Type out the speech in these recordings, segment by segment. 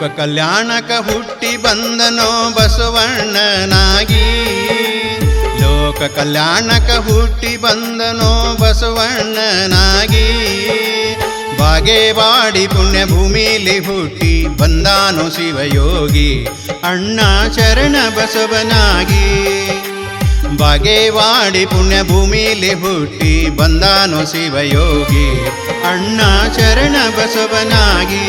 ಲೋಕ ಕಲ್ಯಾಣಕ ಹುಟ್ಟಿ ಬಂದನೋ ಬಸವಣ್ಣನಾಗಿ. ಲೋಕ ಕಲ್ಯಾಣಕ ಹುಟ್ಟಿ ಬಂದನೋ ಬಸವಣ್ಣನಾಗಿ. ಬಾಗೇವಾಡಿ ಪುಣ್ಯ ಭೂಮಿಲಿ ಹುಟ್ಟಿ ಬಂದಾನೋ ಶಿವಯೋಗಿ ಅಣ್ಣ ಶರಣ ಬಸವನಾಗಿ. ಬಾಗೇವಾಡಿ ಪುಣ್ಯ ಭೂಮಿಲಿ ಹುಟ್ಟಿ ಬಂದಾನೋ ಶಿವಯೋಗಿ ಅಣ್ಣ ಶರಣ ಬಸವನಾಗಿ.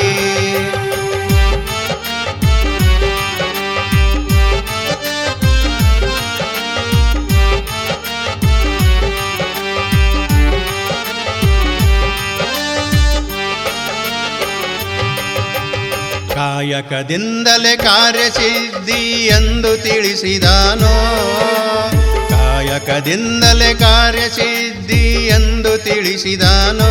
ಕಾಯಕದಿಂದಲೇ ಕಾರ್ಯಸಿದ್ಧಿ ಎಂದು ತಿಳಿಸಿದಾನೋ. ಕಾಯಕದಿಂದಲೇ ಕಾರ್ಯಸಿದ್ಧಿ ಎಂದು ತಿಳಿಸಿದಾನೋ.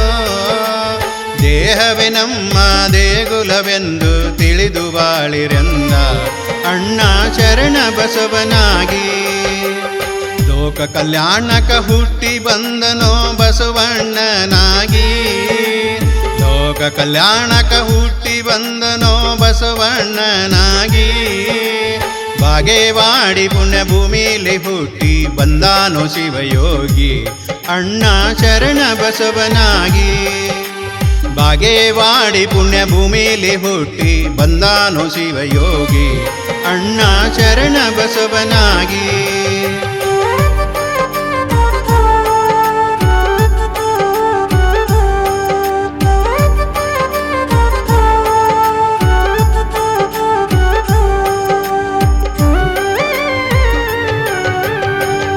ದೇಹವೇ ನಮ್ಮ ದೇಗುಲವೆಂದು ತಿಳಿದು ಬಾಳಿರೆಂದ ಅಣ್ಣ ಶರಣ ಬಸವನಾಗಿ. ಲೋಕ ಕಲ್ಯಾಣಕ ಹುಟ್ಟಿ ಬಂದನೋ ಬಸವಣ್ಣನಾಗಿ. ಲೋಕ ಕಲ್ಯಾಣಕ ಹುಟ್ಟಿ ಬಂದನೋ ಬಸವಣ್ಣನಾಗಿ. ಬಾಗೇವಾಡಿ ಪುಣ್ಯ ಭೂಮಿಲಿ ಹುಟ್ಟಿ ಬಂದಾನೋ ಶಿವಯೋಗಿ ಅಣ್ಣ ಶರಣ ಬಸವನಾಗಿ. ಬಾಗೇವಾಡಿ ಪುಣ್ಯ ಭೂಮಿಲಿ ಹುಟ್ಟಿ ಬಂದಾನೋ ಶಿವಯೋಗಿ ಅಣ್ಣ ಶರಣ ಬಸವನಾಗಿ.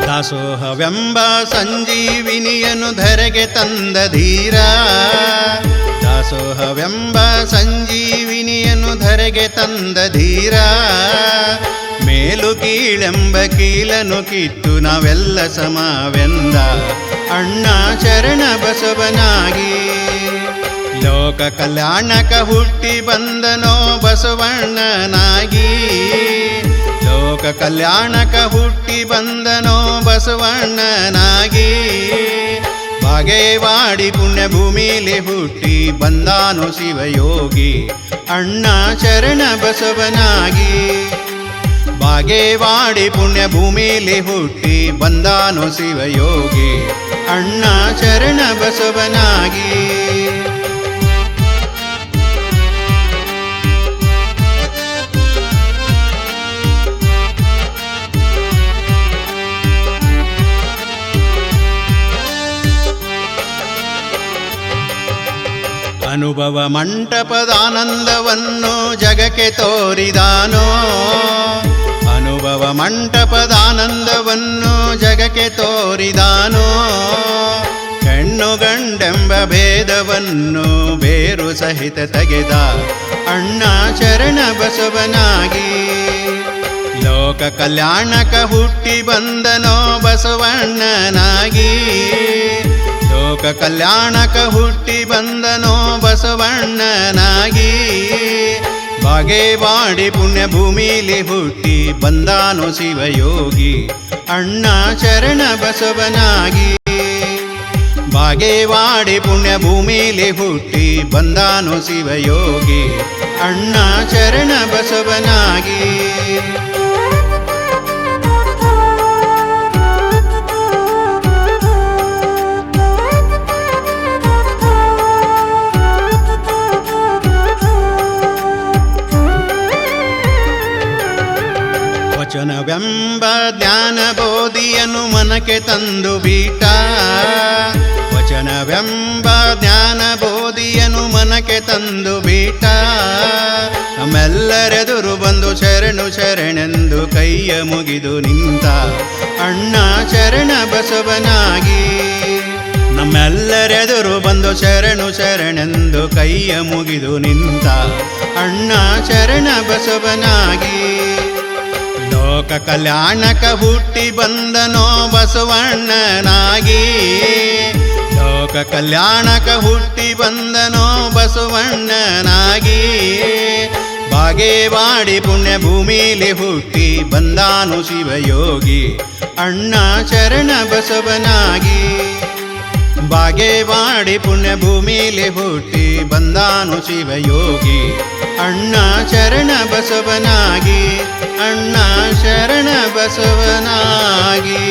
ದಾಸೋಹವೆಂಬ ಸಂಜೀವಿನಿಯನ್ನು ಧರೆಗೆ ತಂದ ಧೀರ. ದಾಸೋಹವೆಂಬ ಸಂಜೀವಿನಿಯನ್ನು ಧರೆಗೆ ತಂದ ಧೀರ. ಮೇಲು ಕೀಳೆಂಬ ಕೀಲನು ಕಿತ್ತು ನಾವೆಲ್ಲ ಸಮವೆಂದ ಅಣ್ಣ ಶರಣ ಬಸವನಾಗಿ. ಲೋಕ ಕಲ್ಯಾಣಕ ಹುಟ್ಟಿ ಬಂದನೋ ಬಸವಣ್ಣನಾಗಿ. ಲೋಕ ಕಲ್ಯಾಣಕ ಹುಟ್ಟಿ ಬಂದನೋ ಬಸವಣ್ಣನಾಗಿ. ಬಾಗೇವಾಡಿ ಪುಣ್ಯ ಭೂಮಿಲಿ ಹುಟ್ಟಿ ಬಂದಾನೋ ಶಿವಯೋಗಿ ಅಣ್ಣ ಶರಣ ಬಸವನಾಗಿ. ಬಾಗೇವಾಡಿ ಪುಣ್ಯ ಭೂಮಿಲಿ ಹುಟ್ಟಿ ಬಂದಾನೋ ಶಿವಯೋಗಿ ಅಣ್ಣ ಶರಣ ಬಸವನಾಗಿ. ಅನುಭವ ಮಂಟಪದಾನಂದವನ್ನು ಜಗಕ್ಕೆ ತೋರಿದಾನೋ. ಅನುಭವ ಮಂಟಪದಾನಂದವನ್ನು ಜಗಕ್ಕೆ ತೋರಿದಾನೋ. ಹೆಣ್ಣು ಗಂಡೆಂಬ ಭೇದವನ್ನು ಬೇರು ಸಹಿತ ತೆಗೆದ ಅಣ್ಣ ಶರಣ ಬಸವನಾಗಿ. ಲೋಕ ಕಲ್ಯಾಣಕ ಹುಟ್ಟಿ ಬಂದನೋ ಬಸವಣ್ಣನಾಗಿ. ಲೋಕ ಕಲ್ಯಾಣಕ ಹುಟ್ಟಿ ಬಂದನೋ ಬಸವಣ್ಣನಾಗಿ. ಬಾಗೇವಾಡಿ ಪುಣ್ಯ ಭೂಮಿಲಿ ಹುಟ್ಟಿ ಬಂದಾನೋ ಶಿವಯೋಗಿ ಅಣ್ಣ ಶರಣ ಬಸವನಾಗಿ. ಬಾಗೇವಾಡಿ ಪುಣ್ಯ ಭೂಮಿಲಿ ಹುಟ್ಟಿ ಬಂದಾನೋ ಶಿವಯೋಗಿ ಅಣ್ಣ ಶರಣ ಬಸವನಾಗಿ. ವಚನವೆಂಬ ಜ್ಞಾನ ಬೋಧಿಯನ್ನು ಮನಕ್ಕೆ ತಂದು ಬೀಟ. ವಚನವೆಂಬ ಜ್ಞಾನ ಬೋಧಿಯನ್ನು ಮನಕ್ಕೆ ತಂದು ಬೀಟ. ನಮ್ಮೆಲ್ಲರೆದುರು ಬಂದು ಶರಣು ಶರಣೆಂದು ಕೈಯ ಮುಗಿದು ನಿಂತ ಅಣ್ಣ ಶರಣ ಬಸವನಾಗಿ. ನಮ್ಮೆಲ್ಲರೆದುರು ಬಂದು ಶರಣು ಶರಣೆಂದು ಕೈಯ ಮುಗಿದು ನಿಂತ ಅಣ್ಣ ಶರಣ ಬಸವನಾಗಿ. ಲೋಕ ಕಲ್ಯಾಣಕ ಹುಟ್ಟಿ ಬಂದನೋ ಬಸವಣ್ಣನಾಗಿ. ಲೋಕ ಕಲ್ಯಾಣಕ ಹುಟ್ಟಿ ಬಂದನೋ ಬಸವಣ್ಣನಾಗಿ. ಬಾಗೇವಾಡಿ ಪುಣ್ಯ ಭೂಮಿಲಿ ಹುಟ್ಟಿ ಬಂದಾನೋ ಶಿವಯೋಗಿ ಅಣ್ಣ ಶರಣ ಬಸವನಾಗಿ. ಬಾಗೇವಾಡಿ ಪುಣ್ಯ ಭೂಮಿಲಿ ಹುಟ್ಟಿ ಬಂದಾನೋ ಶಿವಯೋಗಿ ಅಣ್ಣ ಶರಣ ಬಸವನಾಗಿ, ಅಣ್ಣ ಶರಣ ಬಸವನಾಗಿ.